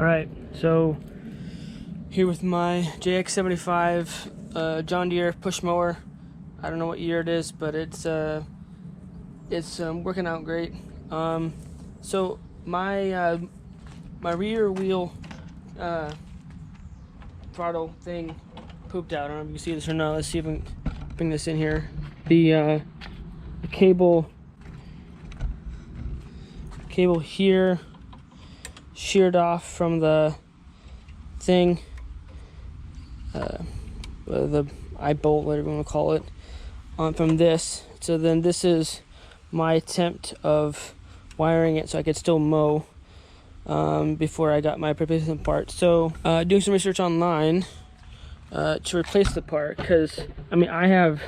Alright, so here with my JX75 John Deere push mower. I don't know what year it is, but it's working out great. So my rear wheel throttle thing pooped out. I don't know if you can see this or not. Let's see if I can bring this in here. The cable here sheared off from the thing, the eye bolt, whatever you want to call it, from this. So then this is my attempt of wiring it so I could still mow before I got my replacement part. So doing some research online to replace the part, because I mean I have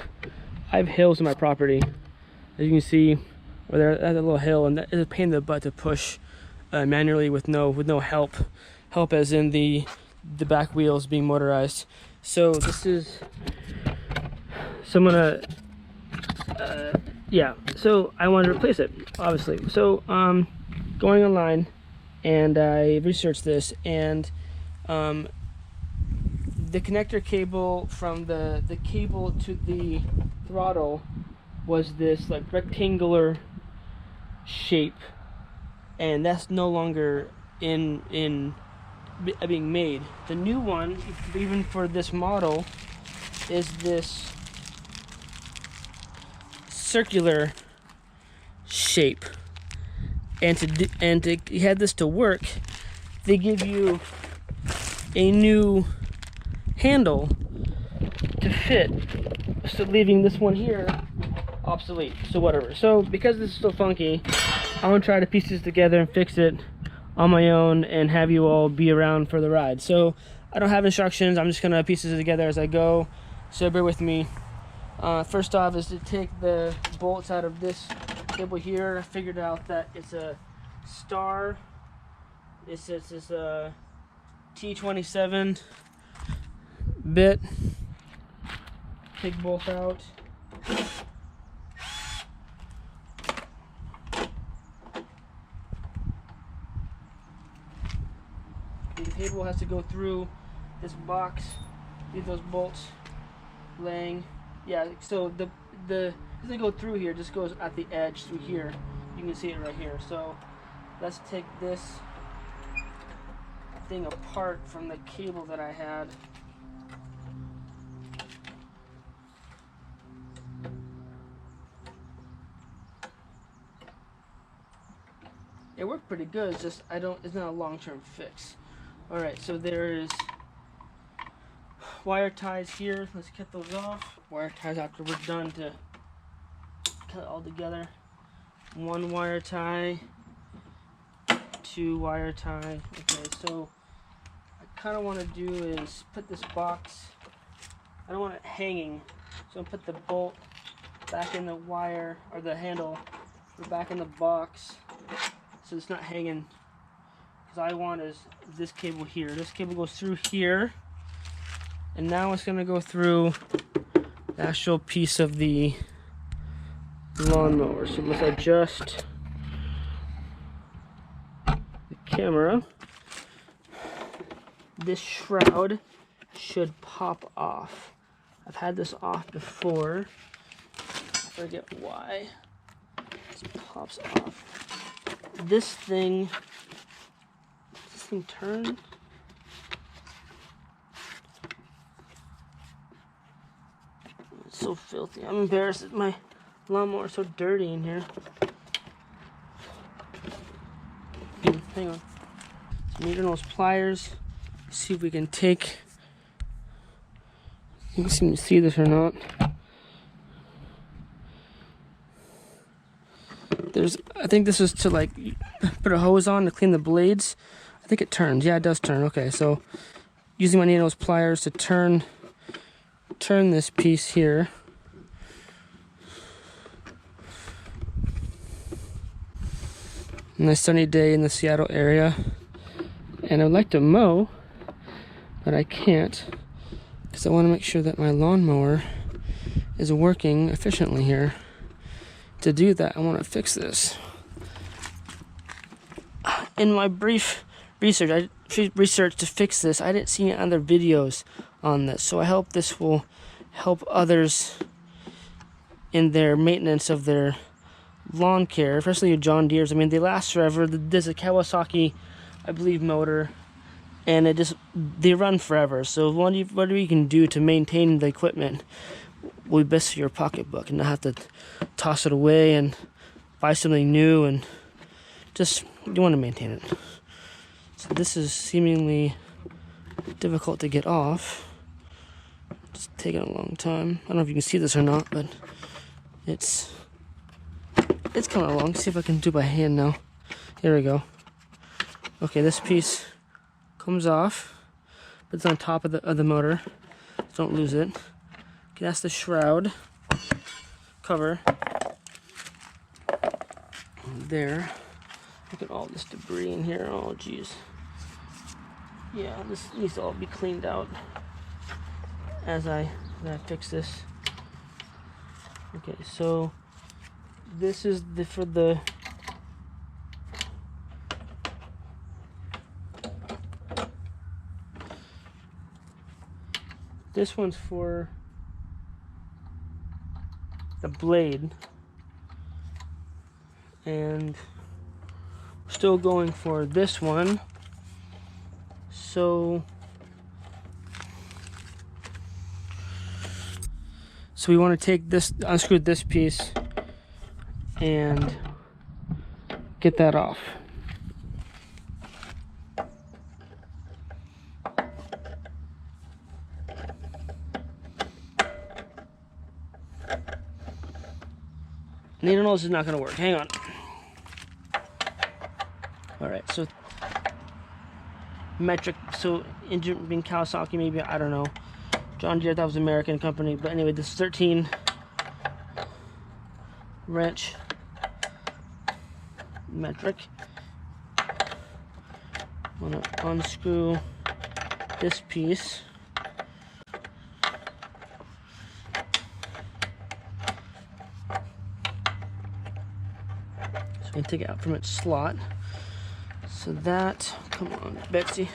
hills in my property, as you can see. Or there's a little hill, and that is a pain in the butt to push manually with no help as in the back wheels being motorized. So this is, so I'm gonna yeah, so I wanted to replace it, obviously. So going online, and I researched this, and the connector cable from the cable to the throttle was this like rectangular shape, and that's no longer in being made. The new one, even for this model, is this circular shape, and to have this to work, they give you a new handle to fit, so leaving this one here obsolete. So whatever. So because this is so funky, I'm gonna try to piece this together and fix it on my own and have you all be around for the ride. So I don't have instructions, I'm just gonna piece this together as I go, so bear with me. First off is to take the bolts out of this cable here. I figured out that it's a star. It's a T27 bit. Take both out. The cable has to go through this box. Leave those bolts laying. Yeah, so the as they go through here, just goes at the edge through here. You can see it right here. So let's take this thing apart from the cable that I had. It worked pretty good. It's just it's not a long-term fix. All right, so there's wire ties here. Let's cut those off. Wire ties after we're done to cut it all together. One wire tie, two wire tie. Okay, so I kind of want to do is put this box, I don't want it hanging, so I'll put the bolt back in the wire, or the handle, or back in the box, so it's not hanging. Because I want is this cable here. This cable goes through here, and now it's going to go through the actual piece of the lawnmower. So let's adjust the camera. This shroud should pop off. I've had this off before. I forget why. It pops off. This thing turn. It's so filthy. I'm embarrassed that my lawnmower is so dirty in here. Hang on. So needle nose pliers. See if we can take. You can seem to see this or not. I think this is to like put a hose on to clean the blades. I think it turns. Yeah, it does turn. Okay, so using my needle nose pliers to turn this piece here. Nice sunny day in the Seattle area, and I'd like to mow, but I can't because I want to make sure that my lawnmower is working efficiently here. To do that, I want to fix this. In my brief research, I research to fix this. I didn't see any other videos on this, so I hope this will help others in their maintenance of their lawn care, especially your John Deere's. I mean, they last forever. There's a Kawasaki, I believe, motor, and they run forever. So whatever you can do to maintain the equipment will be best for your pocketbook, and not have to toss it away and buy something new, and just you want to maintain it. So this is seemingly difficult to get off. It's taking a long time. I don't know if you can see this or not, but it's coming along. See if I can do it by hand now. Here we go. Okay, this piece comes off, but it's on top of the motor. Don't lose it. Okay, that's the shroud cover. There. Look at all this debris in here. Oh, geez. Yeah, this needs to all be cleaned out as I fix this. Okay, so this is for the this one's for the blade, and we're still going for this one. So we want to take this, unscrew this piece and get that off. Nate knows this is not going to work. Hang on. Alright, so metric, so engine being Kawasaki, maybe, I don't know. John Deere, that was an American company, but anyway, this is 13 wrench metric. I'm going to unscrew this piece. So I'm going to take it out from its slot. So that, come on, Betsy.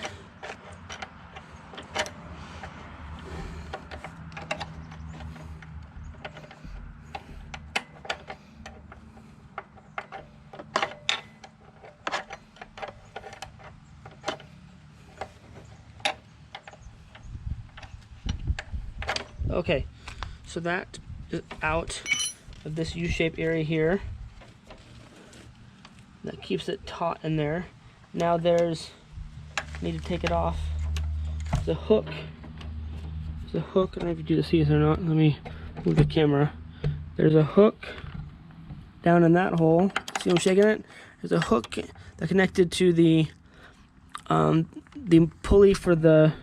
Okay, so that is out of this U-shaped area here. That keeps it taut in there. Now there's, need to take it off. The hook. There's a hook. I don't know if you do see this or not. Let me move the camera. There's a hook down in that hole. See I'm shaking it? There's a hook that connected to the pulley for the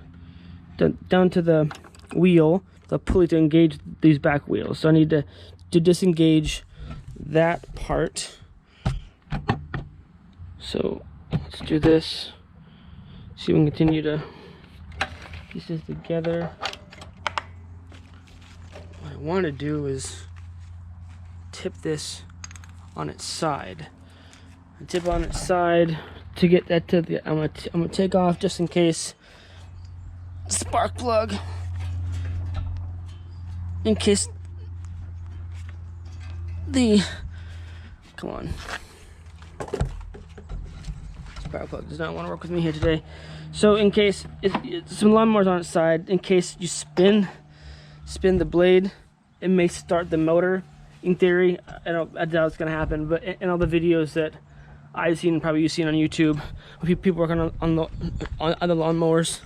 down to the wheel. The pulley to engage these back wheels. So I need to disengage that part. So let's do this. See if we can continue to piece this together. What I want to do is tip this on its side. I tip on its side to get that to the. I'm gonna take off just in case spark plug. In case come on. Spark plug does not want to work with me here today. So in case some lawnmowers on its side, in case you spin the blade, it may start the motor. In theory, I doubt it's gonna happen, but in all the videos that I've seen, probably you've seen on YouTube, when people working on the lawnmowers,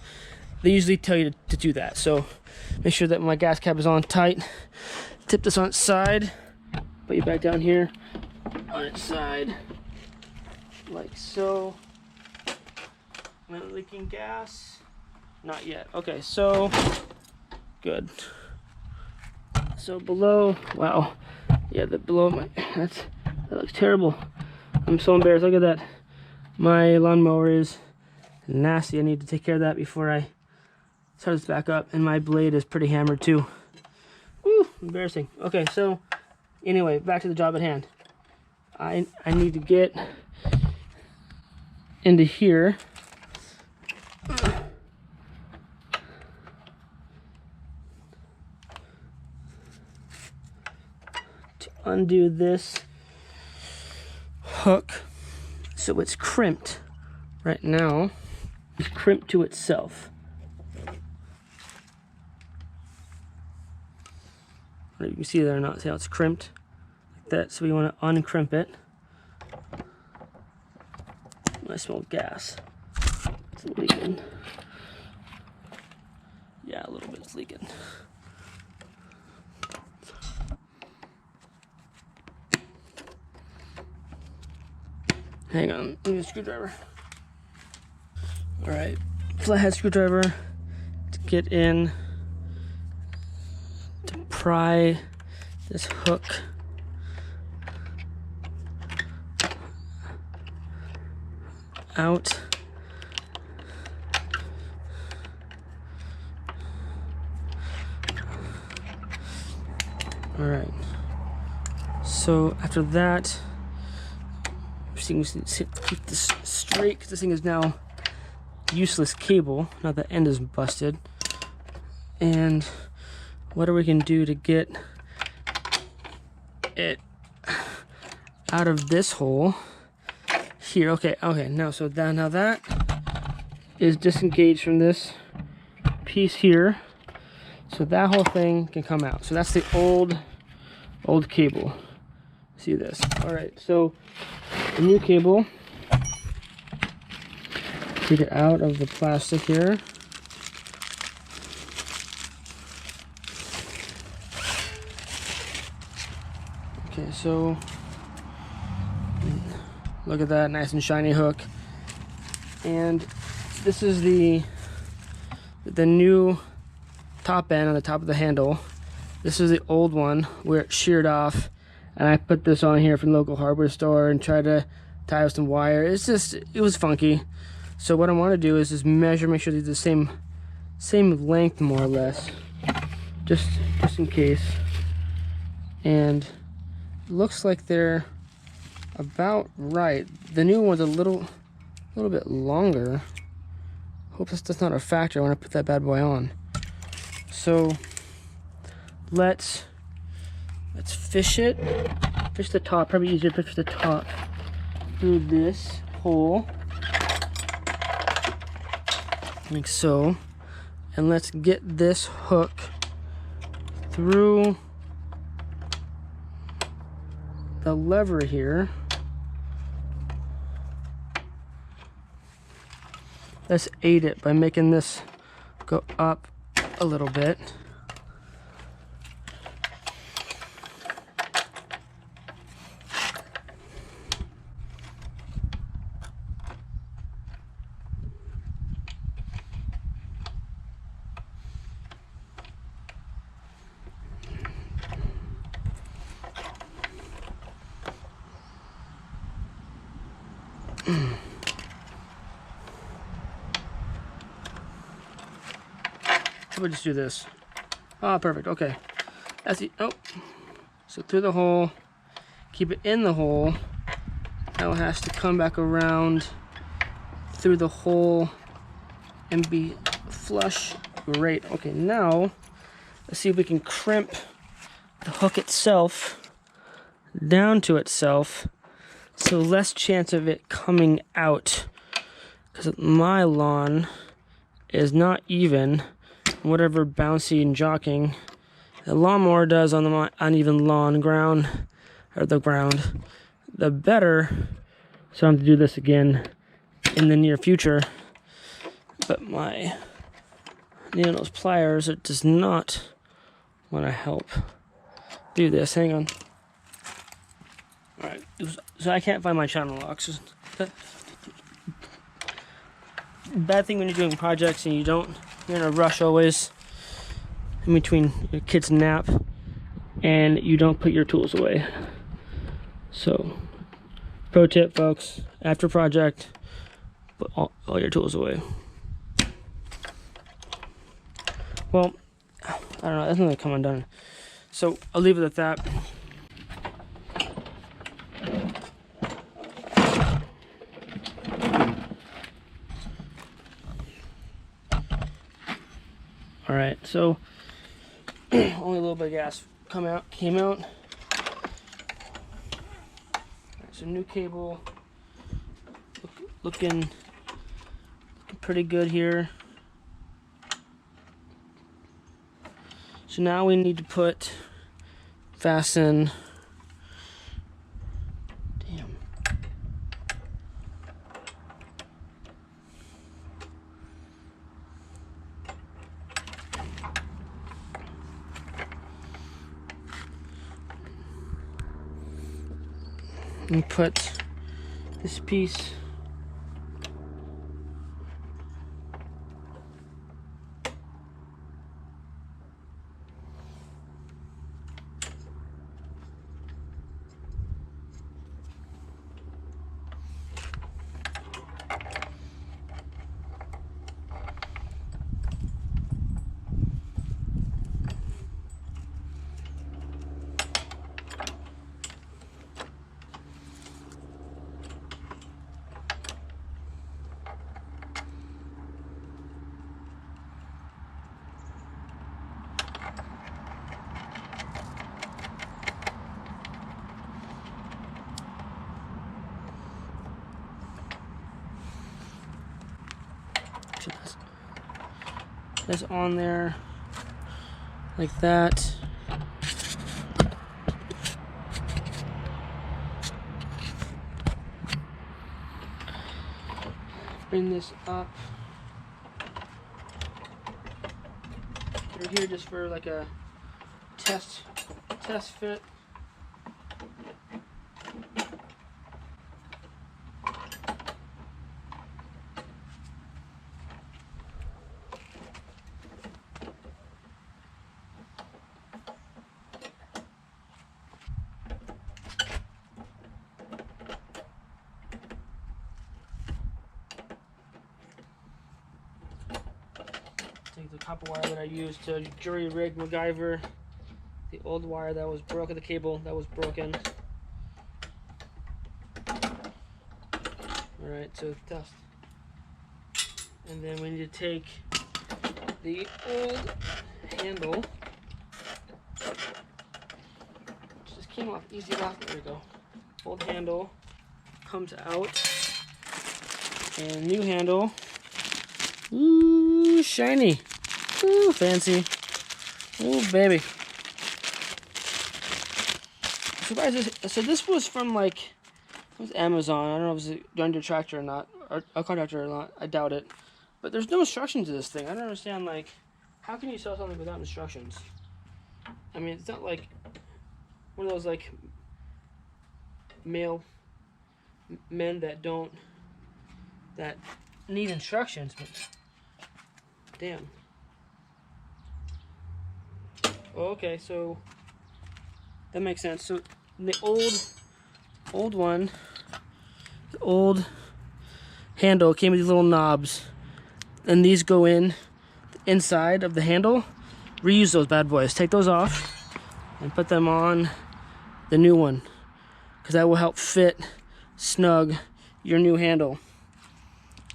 they usually tell you to do that. So make sure that my gas cap is on tight. Tip this on its side. Put you back down here on its side, like so. Am I leaking gas? Not yet. Okay, so good. So below, wow, yeah, below my that looks terrible. I'm so embarrassed. Look at that. My lawnmower is nasty. I need to take care of that before I start this back up, and my blade is pretty hammered too. Woo, embarrassing. Okay, so anyway, back to the job at hand. I need to get into here undo this hook so it's crimped. Right now, it's crimped to itself. You can see there or not, see how it's crimped like that. So we want to uncrimp it. I smell gas. It's leaking. Yeah, a little bit is leaking. Hang on, I need a screwdriver. Alright, flathead screwdriver to get in to pry this hook out. Alright, so after that, keep this straight because this thing is now useless cable. Now the end is busted. And what we can do to get it out of this hole here. Okay, now so now that is disengaged from this piece here. So that whole thing can come out. So that's the old cable. See this. Alright, so the new cable, take it out of the plastic here. Okay, so look at that nice and shiny hook. And this is the new top end on the top of the handle. This is the old one where it sheared off, and I put this on here from the local hardware store and tried to tie with some wire. It was funky. So what I want to do is just measure, make sure they're the same length more or less, just in case. And it looks like they're about right. The new one's a little bit longer. Hope that's not a factor when I put that bad boy on. So let's fish it. Fish the top. Probably easier to fish the top through this hole, like so. And let's get this hook through the lever here. Let's aid it by making this go up a little bit. How about just do this? Ah, perfect. Okay, that's the so through the hole, keep it in the hole. Now it has to come back around through the hole and be flush. Great. Okay, now let's see if we can crimp the hook itself down to itself, so less chance of it coming out, because my lawn is not even. Whatever bouncy and jocking the lawnmower does on the uneven lawn ground, or the ground, the better. So I'm going to do this again in the near future. But my needle-nose pliers, it does not want to help do this. Hang on. Alright, so I can't find my channel locks. Bad thing when you're doing projects and you're in a rush always in between your kid's nap and you don't put your tools away. So, pro tip, folks, after project, put all your tools away. Well, I don't know, that's not come undone. So, I'll leave it at that. Alright, so only a little bit of gas came out. So new cable, looking pretty good here. So now we need to fasten. Damn. And put this piece that's on there like that. Bring this up through here just for like a test fit. Take the copper wire that I used to jury rig MacGyver the old wire that was broken, the cable that was broken. Alright, so test. And then we need to take the old handle, which just came off easy enough. There we go. Old handle comes out, and new handle. Ooh, shiny. Ooh, fancy. Ooh, baby. So this was from like, it was Amazon. I don't know if it's a John Deere tractor or not, or a contractor or not. I doubt it. But there's no instructions to this thing. I don't understand, like, how can you sell something without instructions? I mean, it's not like one of those like male men that need instructions, but damn. Oh, okay, so that makes sense. So the old one, the old handle came with these little knobs, and these go in the inside of the handle. Reuse those bad boys. Take those off and put them on the new one, because that will help fit snug your new handle.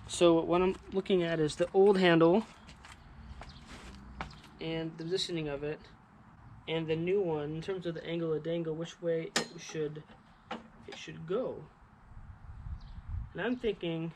So what I'm looking at is the old handle and the positioning of it, and the new one in terms of the angle of dangle, which way it should go. And I'm thinking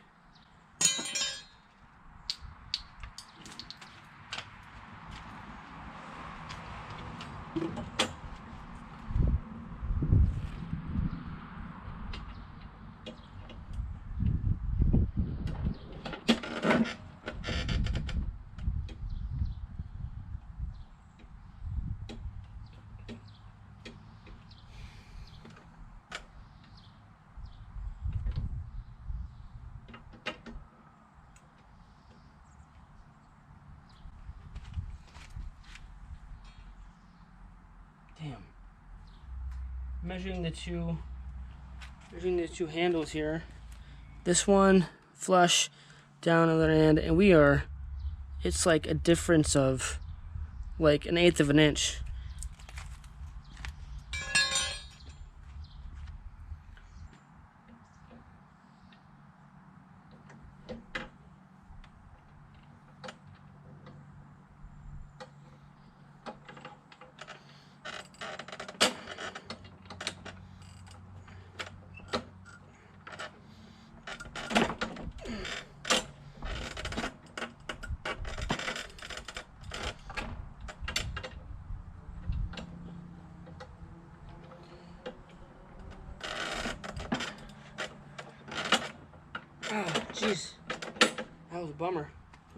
measuring the two handles here. This one flush down on the other end, and it's like a difference of like 1/8 of an inch. jeez. That was a bummer.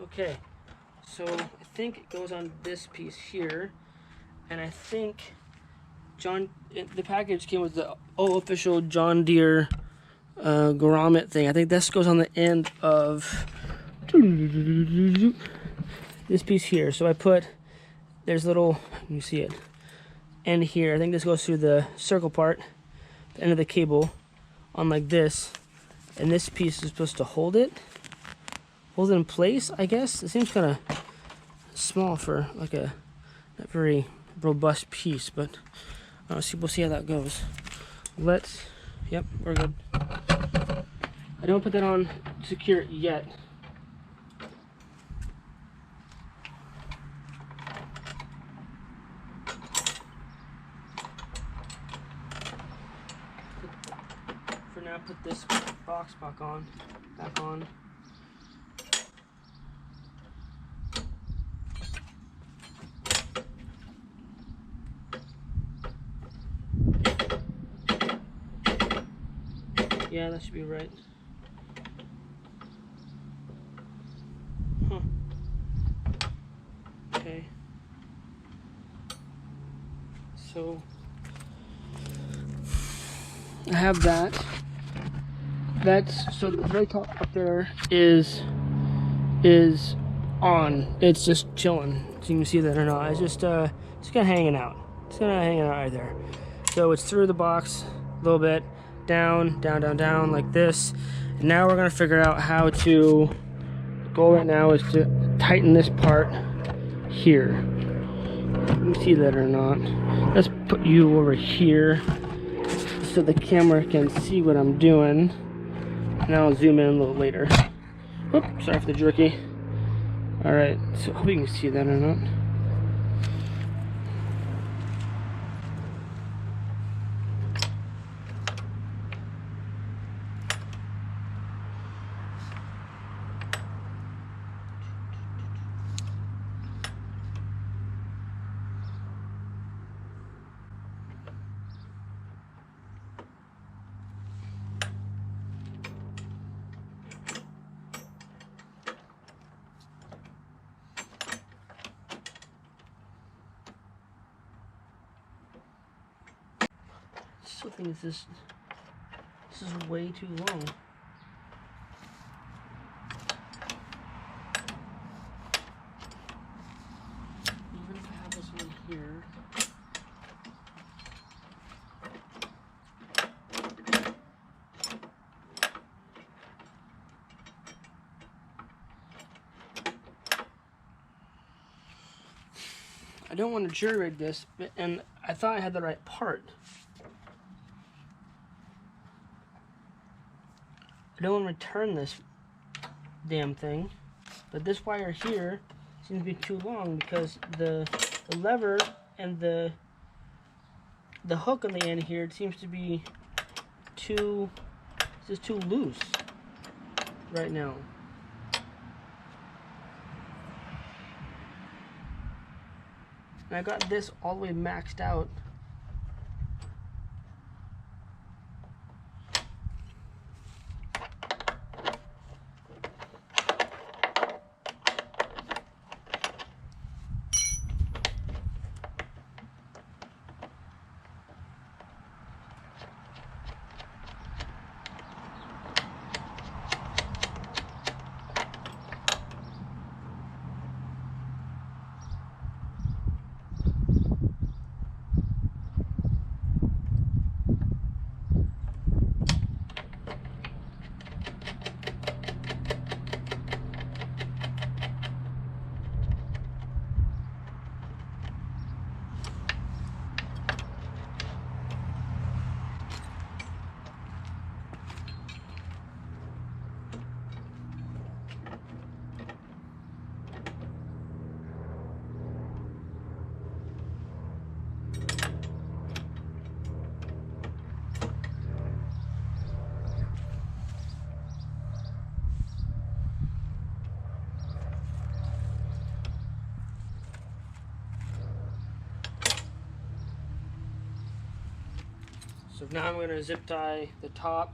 Okay. So I think it goes on this piece here. And I think the package came with the official John Deere grommet thing. I think this goes on the end of this piece here. So I put, there's little, you see it, end here. I think this goes through the circle part, the end of the cable, on like this. And this piece is supposed to hold it in place, I guess. It seems kind of small for like a not very robust piece, but we'll see how that goes. Yep, we're good. I don't put that on secure yet. For now, put this box back on. Yeah, that should be right. Huh. Okay. So I have that. So the very top up there is on. It's just chilling. So you can see that or not. It's just kind of hanging out. It's kind of hanging out right there. So it's through the box a little bit. Down, like this. And now we're gonna figure out how to. The goal right now is to tighten this part here. You can see that or not. Let's put you over here so the camera can see what I'm doing. And I'll zoom in a little later. Oops, sorry for the jerky. All right, so hope you can see that or not. I think this is way too long. Even if I have this one here. I don't want to jury rig this, and I thought I had the right part. I don't want to return this damn thing, but this wire here seems to be too long because the lever and the hook on the end here, it seems to be too loose right now. And I got this all the way maxed out. So now I'm going to zip tie the top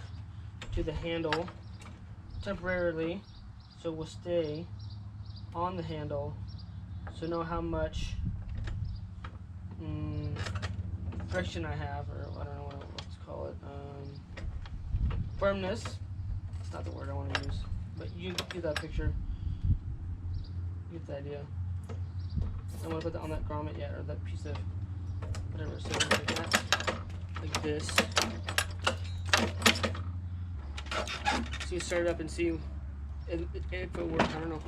to the handle temporarily, so it will stay on the handle, so know how much friction I have, or I don't know what to call it. Firmness. It's not the word I want to use, but you get that picture. You get the idea. I'm gonna put that on that grommet yet, or that piece of whatever. So like that, like this. So you start it up and see if it works. I don't know.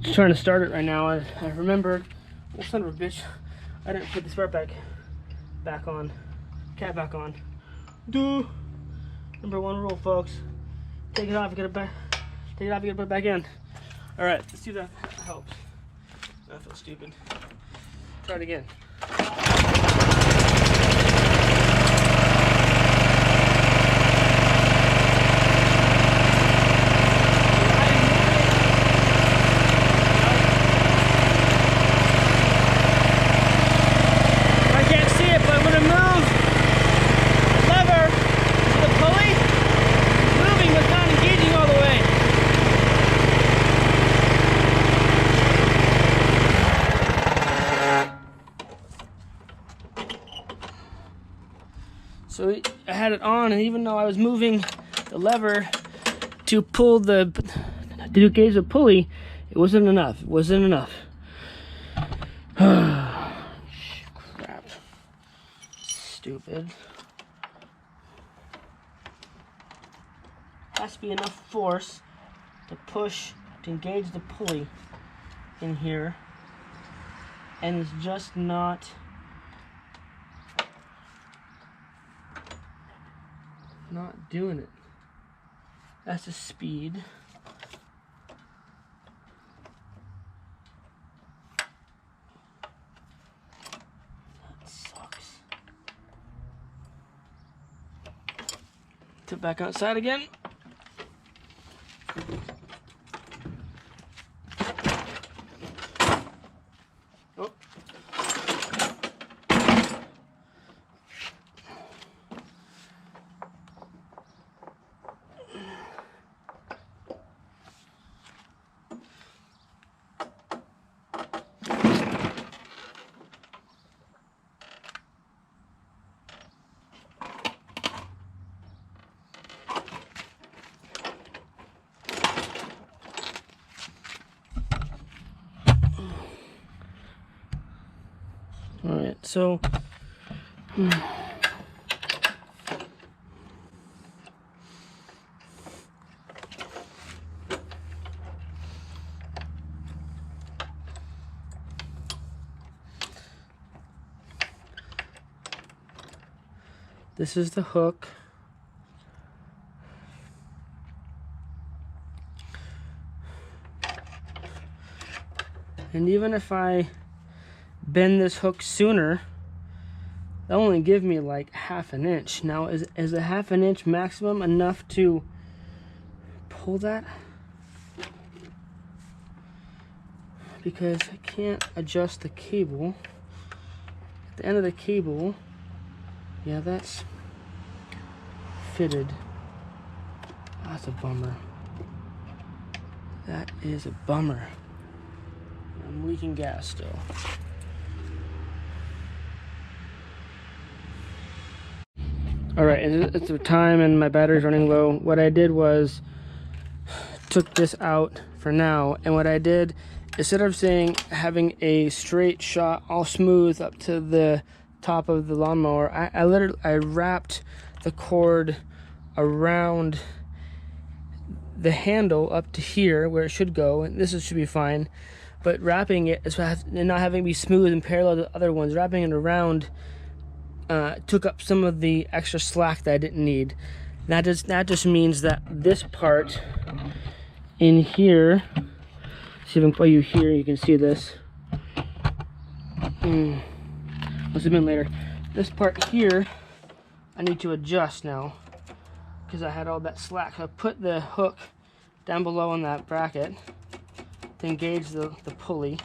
Just trying to start it right now. I remembered, oh son of a bitch, I didn't put the spark back on, cap back on. Duh. Number one rule, folks: take it off, get it back. Take it off, get it put back in. All right, let's see if that helps. I feel stupid. Try it again. So I had it on, and even though I was moving the lever to pull to engage the pulley, it wasn't enough. It wasn't enough. Crap. Stupid. Has to be enough force to push, to engage the pulley in here, and it's just not doing it. That's the speed. That sucks. Tip back outside again. Oh. All right, so this is the hook. And even if I bend this hook sooner, that'll only give me like ½ an inch. Now, is a ½ an inch maximum enough to pull that? Because I can't adjust the cable. At the end of the cable, yeah, that's fitted. That's a bummer. That is a bummer. I'm leaking gas still. Alright, it's the time and my battery's running low. What I did was took this out for now, and what I did, instead of having a straight shot all smooth up to the top of the lawnmower, I wrapped the cord around the handle up to here where it should go, and this should be fine. But wrapping it and not having it be smooth and parallel to the other ones, wrapping it around took up some of the extra slack that I didn't need. That just means that this part in here, see if I can play you here, you can see this. Must have been later. This part here, I need to adjust now because I had all that slack. So I put the hook down below on that bracket to engage the pulley,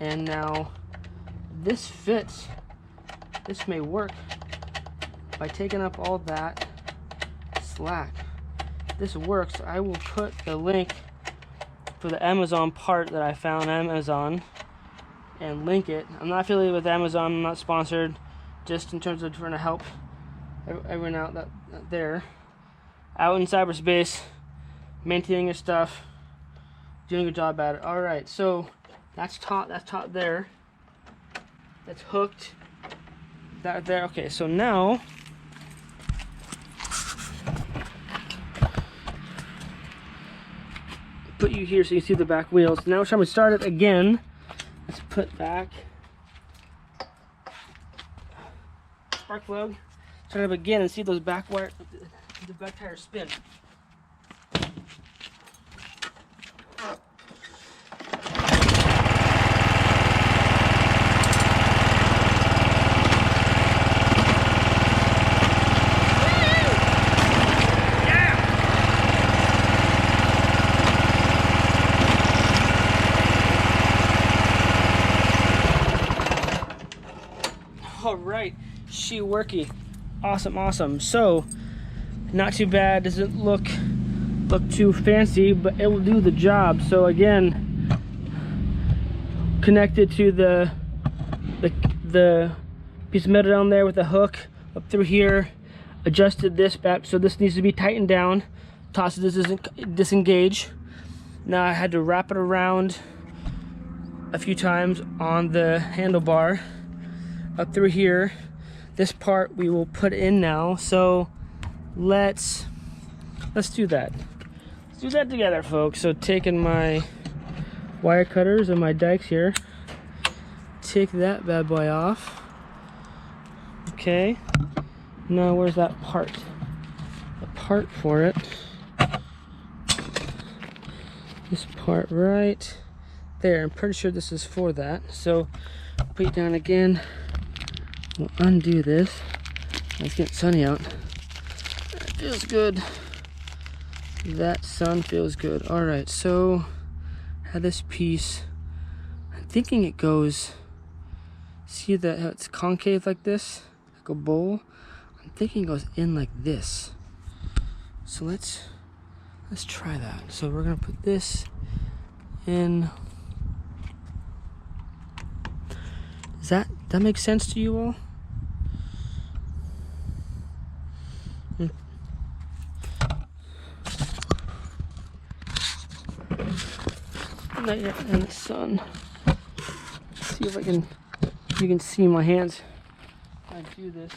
and now this fits. This may work by taking up all that slack. This works. I will put the link for the Amazon part that I found on Amazon and link it. I'm not affiliated with Amazon, I'm not sponsored, just in terms of trying to help everyone out that there. Out in cyberspace, maintaining your stuff, doing a good job at it. Alright, so that's taut there. That's hooked. That there. Okay, so now put you here so you can see the back wheels. Now shall we start it again? Let's put back spark plug. Start it up again and see those back wire, the back tires spin. Alright, she worky. Awesome. So, not too bad, doesn't look too fancy, but it will do the job. So again, connected to the piece of metal down there with a hook up through here, adjusted this back, so this needs to be tightened down. Toss this doesn't disengage. Now I had to wrap it around a few times on the handlebar up through here. This part we will put in now, so let's do that. Let's do that together, folks. So taking my wire cutters and my dikes here, take that bad boy off. Okay, now where's that part? The part for it, this part right there. I'm pretty sure this is for that. So put it down again. We'll undo this. It's getting sunny out. That feels good. That sun feels good. Alright, so have this piece. I'm thinking it goes, see that how it's concave like this? Like a bowl? I'm thinking it goes in like this. So let's try that. So we're gonna put this in. Does that make sense to you all? Not yet in the sun. See if you can see my hands. I do this.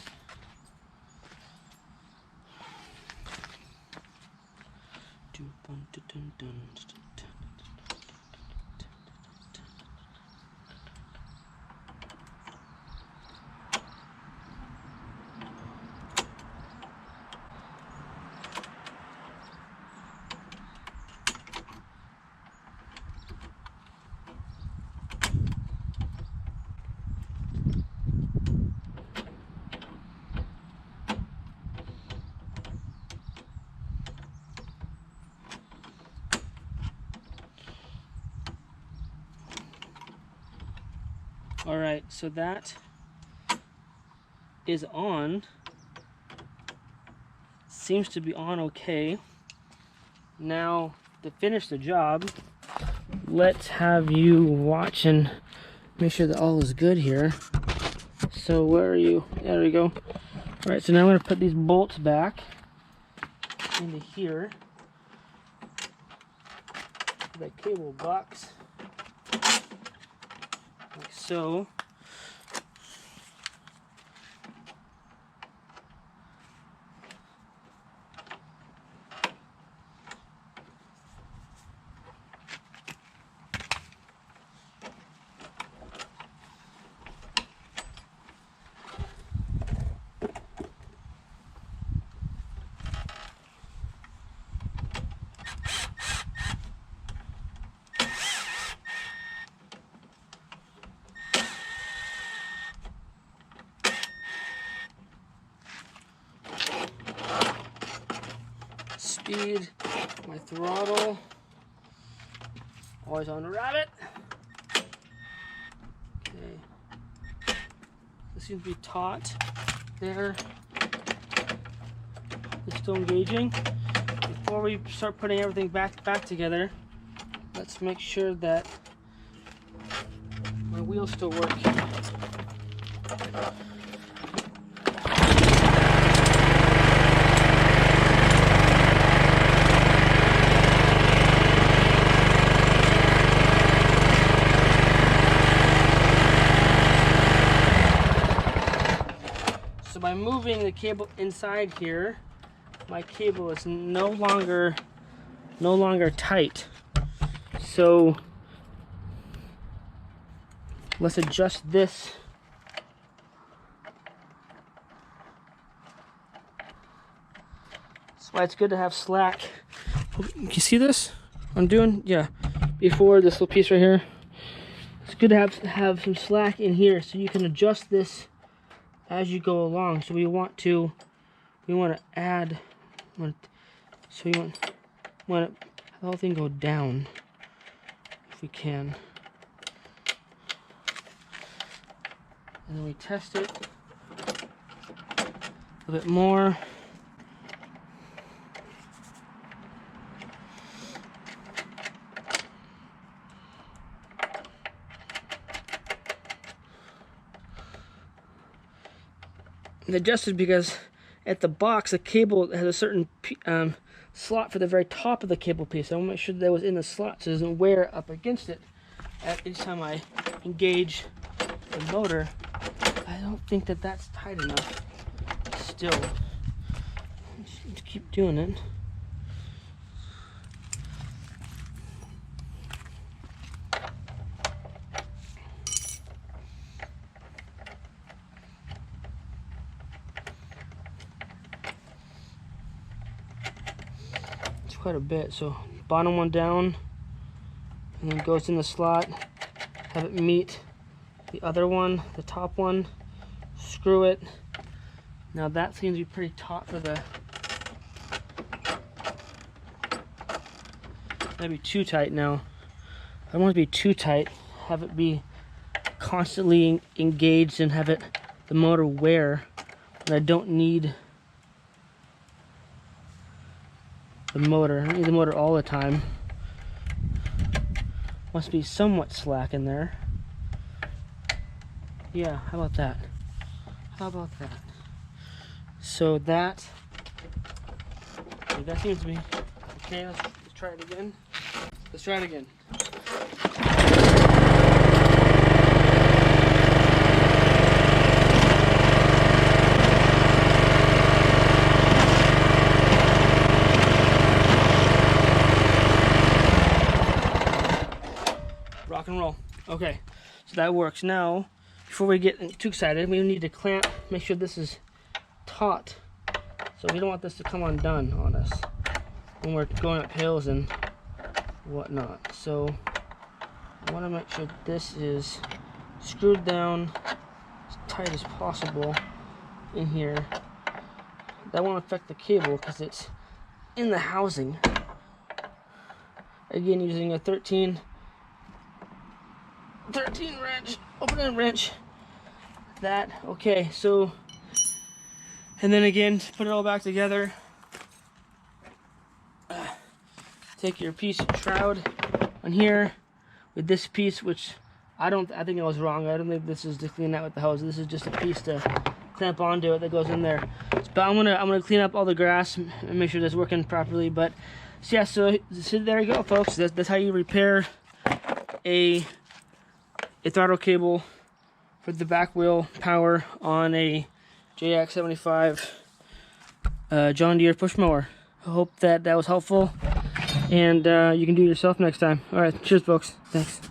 Alright, so that is on. Seems to be on okay. Now, to finish the job, let's have you watch and make sure that all is good here. So where are you? There we go. Alright, so now I'm going to put these bolts back into here. The cable box. Like so. speed, my throttle, always on rabbit. Okay, this seems to be taut there. It's still engaging. Before we start putting everything back together, let's make sure that my wheels still work. So by moving the cable inside here, my cable is no longer tight. So let's adjust this. That's why it's good to have slack. Can you see this? I'm doing, yeah. Before this little piece right here, it's good to have some slack in here so you can adjust this as you go along. So we want to add. So you want the whole thing go down if we can. And then we test it a little bit more. And adjusted because at the box the cable has a certain slot for the very top of the cable piece. I want to make sure that was in the slot so it doesn't wear up against it at each time I engage the motor. I don't think that that's tight enough still. Just keep doing it. Quite a bit. So bottom one down and then goes in the slot, have it meet the other one, the top one, screw it. Now that seems to be pretty taut for the, maybe too tight now. I don't want it to be too tight, have it be constantly engaged and have the motor wear, and I don't need the motor. I don't need the motor all the time. Must be somewhat slack in there. Yeah, how about that? How about that? So that seems to be okay. Let's try it again. Let's try it again. Rock and roll. Okay, so that works. Now, before we get too excited, we need to clamp, make sure this is taut. So we don't want this to come undone on us when we're going up hills and whatnot. So I want to make sure this is screwed down as tight as possible in here. That won't affect the cable because it's in the housing. Again, using a 13 wrench, open-end wrench. That, okay, so, and then again, put it all back together. Take your piece of shroud on here with this piece, which I think I was wrong. I don't think this is to clean that with the hose. This is just a piece to clamp onto it that goes in there. But I'm gonna clean up all the grass and make sure that's working properly. But so yeah, so there you go, folks. That's how you repair a throttle cable for the back wheel power on a JX75 John Deere push mower. I hope that was helpful, and you can do it yourself next time. All right, cheers, folks. Thanks.